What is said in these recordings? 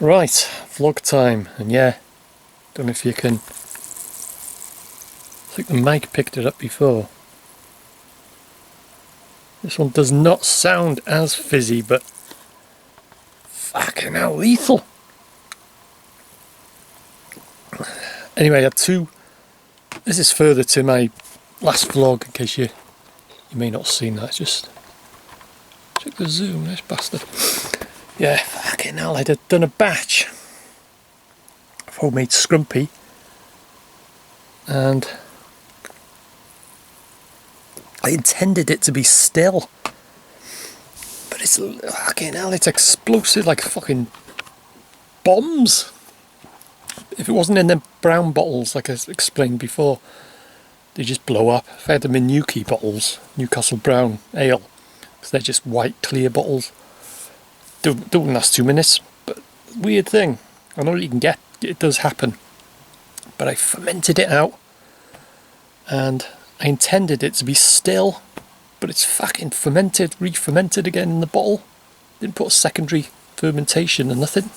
Right, vlog time, and yeah, don't know if you can, I think the mic picked it up before. This one does not sound as fizzy, but fucking hell, lethal. Anyway, I had two, this is further to my last vlog, in case you may not have seen that. Just check the zoom, this bastard. Yeah, fucking hell, I'd done a batch of homemade scrumpy, and I intended it to be still, but it's fucking hell, it's explosive like fucking bombs. If it wasn't in them brown bottles, like I explained before, they just blow up. If I had them in Newquay bottles, Newcastle Brown Ale, because they're just white clear bottles, don't last 2 minutes. But weird thing, I know you can get, it does happen, but I fermented it out, and I intended it to be still, but it's fucking fermented, re-fermented again in the bottle. Didn't put a secondary fermentation or nothing.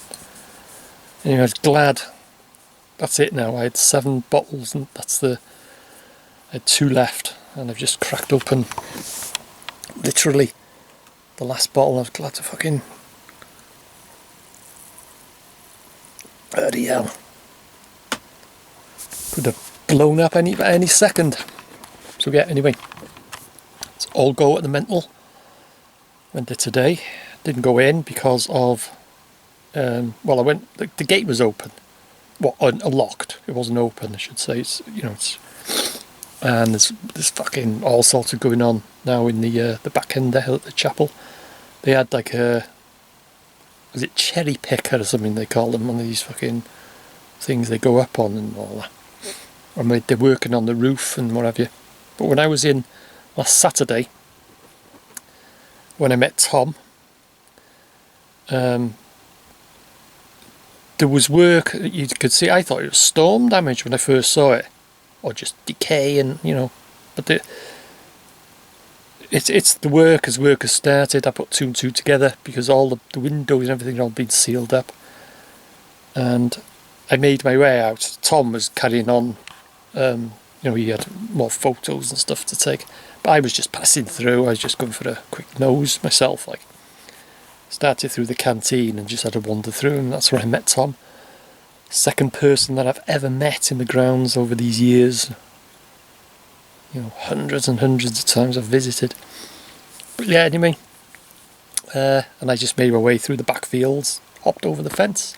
Anyway, I was glad. That's it now. I had 7 bottles, and I had 2 left, and I've just cracked open literally the last bottle. I was glad to fucking, bloody hell, could have blown up any second. So yeah, anyway, it's all go at the Mental. Went there today. Didn't go in because of well, I went, the gate was open, well, unlocked. It wasn't open, I should say. It's, you know, it's, and there's fucking all sorts of going on now in the back end there at the chapel. They had like a, was it cherry picker or something they call them, one of these fucking things they go up on and all that. And they're working on the roof and what have you. But when I was in last Saturday, when I met Tom, there was work, you could see. I thought it was storm damage when I first saw it, or just decay, and you know, but it's the work has started. I put 2 and 2 together because all the windows and everything had all been sealed up, and I made my way out. Tom was carrying on, you know, he had more photos and stuff to take, but I was just passing through. I was just going for a quick nose myself, like. Started through the canteen and just had a wander through, and that's where I met Tom. Second person that I've ever met in the grounds over these years. You know, hundreds and hundreds of times I've visited. But yeah, anyway, and I just made my way through the back fields, hopped over the fence,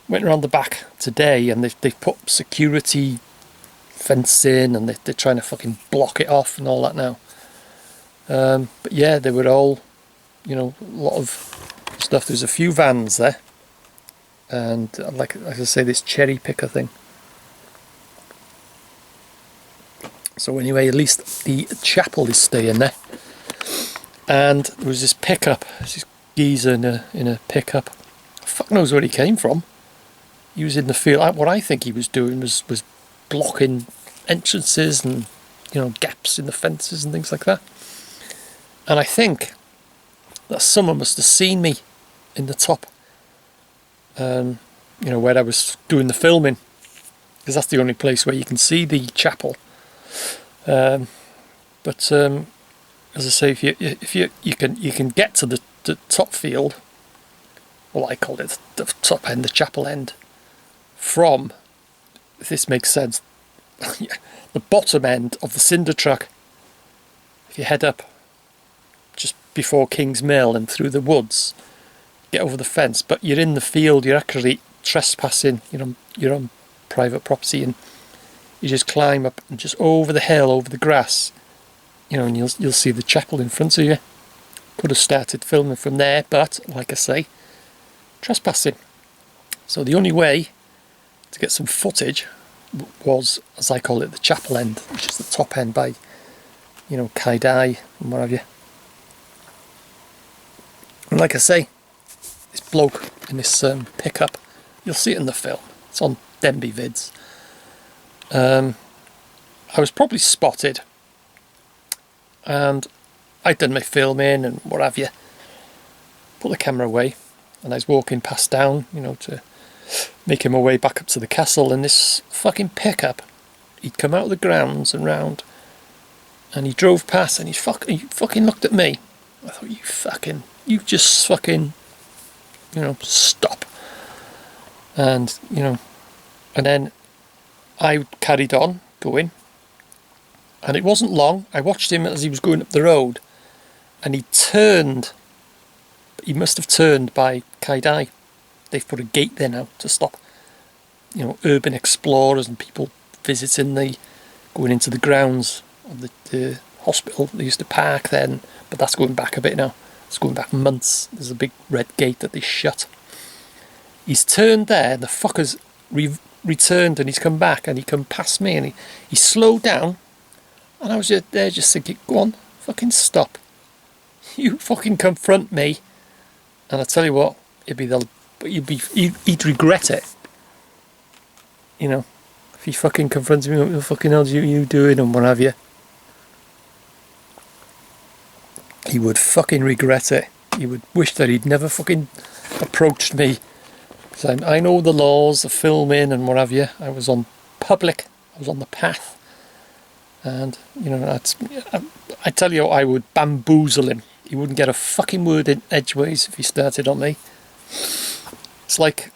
went around the back today, and they've put security fence in, and they're trying to fucking block it off and all that now. But yeah, they were all, you know, a lot of stuff. There's a few vans there, and like I say, this cherry picker thing. So anyway, at least the chapel is staying there. And there was this pickup, this geezer in a pickup. Fuck knows where he came from. He was in the field. What I think he was doing was blocking entrances and, you know, gaps in the fences and things like that. And I think that someone must have seen me in the top, you know, where I was doing the filming, because that's the only place where you can see the chapel. But as I say, if you can get to the top field, well, I call it the top end, the chapel end, from, if this makes sense, the bottom end of the cinder track. If you head up just before King's Mill and through the woods, get over the fence, but you're in the field, you're actually trespassing, you know, you're on private property, and you just climb up and just over the hill, over the grass, you know, and you'll see the chapel in front of you. Could have started filming from there, but like I say, trespassing. So the only way to get some footage was, as I call it, the chapel end, which is the top end by, you know, Kaidai and what have you. And like I say, this bloke in this pickup, you'll see it in the film. It's on Denbigh vids. I was probably spotted, and I'd done my filming and what have you. Put the camera away, and I was walking past down, you know, to making my way back up to the castle, and this fucking pickup, he'd come out of the grounds and round, and he drove past, and he fucking looked at me. I thought, you just fucking, you know, stop. And, you know, and then I carried on going, and it wasn't long. I watched him as he was going up the road, and he turned. He must have turned by Kaidai. They've put a gate there now to stop, you know, urban explorers and people visiting going into the grounds of the hospital. They used to park then, but that's going back a bit now. It's going back months. There's a big red gate that they shut. He's turned there, and the fucker's returned, and he's come back, and he come past me, and he slowed down, and I was there just thinking, go on, fucking stop. You fucking confront me, and I tell you what, he'd regret it. You know, if he fucking confronted me, what the fucking hell are you doing, and what have you? He would fucking regret it. He would wish that he'd never fucking approached me. Because I know the laws of filming and what have you. I was on public. I was on the path. And, you know, I tell you, I would bamboozle him. He wouldn't get a fucking word in edgeways if he started on me. It's like,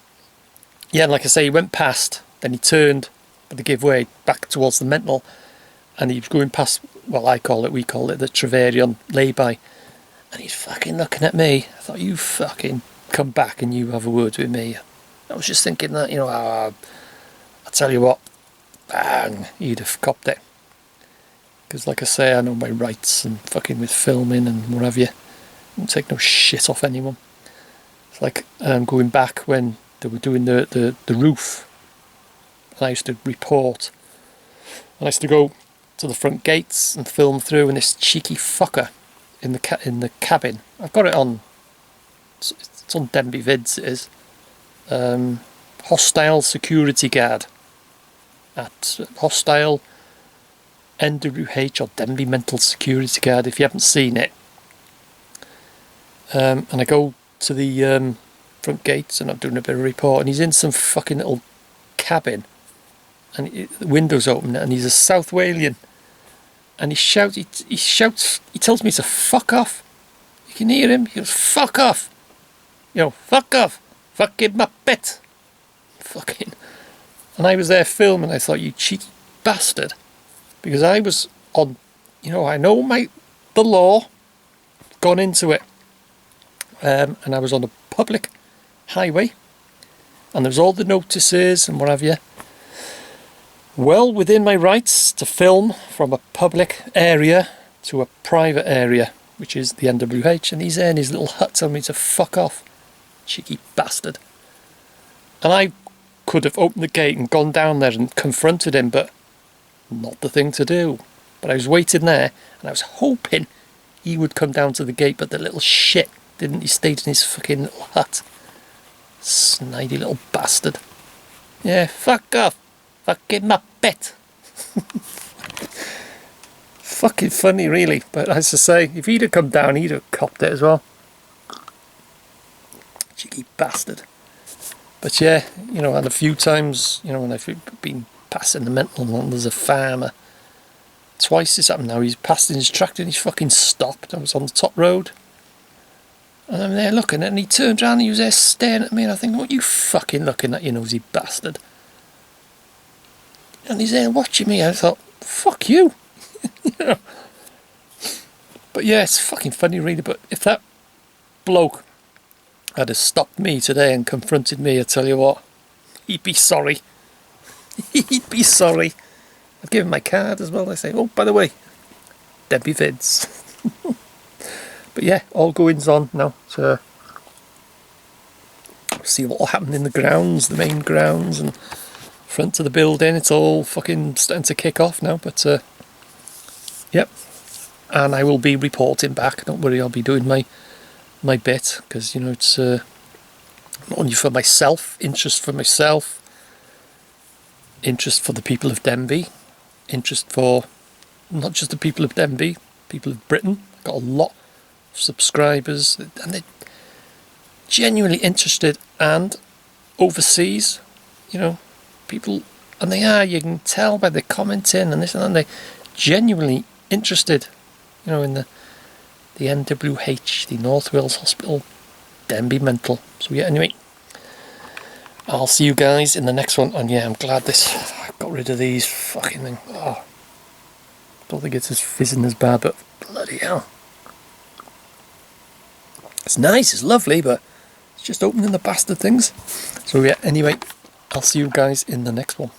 yeah, like I say, he went past, then he turned, but he gave way back towards the Mental, and he was going past, well, we call it the Treverion lay-by, and he's fucking looking at me. I thought, you fucking come back and you have a word with me. I was just thinking that, you know, I tell you what, bang, he'd have copped it. Because like I say, I know my rights, and fucking with filming and what have you, I don't take no shit off anyone. It's like going back when they were doing the roof, and I used to report, and I used to go to the front gates and film through, and this cheeky fucker in the cabin, I've got it on, it's on Denbigh Vids, it is, hostile security guard at hostile NWH or Denbigh Mental security guard, if you haven't seen it. And I go to the front gates, and I'm doing a bit of report, and he's in some fucking little cabin, and the window's open, and he's a South Walian, and he shouts, he tells me to fuck off. You can hear him. He goes, fuck off. You know, fuck off. Fucking muppet. Fucking. And I was there filming. I thought, you cheeky bastard. Because I was on, you know, I know the law, gone into it. And I was on a public highway. And there was all the notices and what have you. Well within my rights to film from a public area to a private area, which is the NWH, and he's there in his little hut telling me to fuck off. Cheeky bastard. And I could have opened the gate and gone down there and confronted him, but not the thing to do. But I was waiting there, and I was hoping he would come down to the gate, but the little shit didn't. He stayed in his fucking little hut. Snidey little bastard. Yeah, fuck off. Fucking muppet. Fucking funny, really. But as I say, if he'd have come down, he'd have copped it as well. Cheeky bastard. But yeah, you know, and a few times, you know, when I've been passing the Mental, and there's a farmer. Twice it's happened now. He's passed in his tractor and he's fucking stopped. I was on the top road. And I'm there looking at it, and he turned around and he was there staring at me, and I think, what are you fucking looking at, you nosy bastard? And he's there watching me. I thought, fuck you. You know? But yeah, it's fucking funny really. But if that bloke had have stopped me today and confronted me, I tell you what, he'd be sorry. He'd be sorry. I'd give him my card as well. I say, oh, by the way, Denbigh Vids. But yeah, all goings on now to see what will happen in the grounds, the main grounds, and front of the building. It's all fucking starting to kick off now. But yep, and I will be reporting back. Don't worry, I'll be doing my bit, because you know it's not only for myself, interest for myself, interest for the people of Denbigh, interest for not just the people of Denbigh, people of Britain. I've got a lot of subscribers, and genuinely interested, and overseas, you know, people, and they are, you can tell by the commenting and this and that, they're genuinely interested, you know, in the NWH, the North Wales Hospital, Denbigh Mental. So yeah, anyway, I'll see you guys in the next one. And yeah, I'm glad I got rid of these fucking things. Oh, don't think it's as fizzing as bad, but bloody hell. It's nice, it's lovely, but it's just opening the bastard things. So yeah, anyway, I'll see you guys in the next one.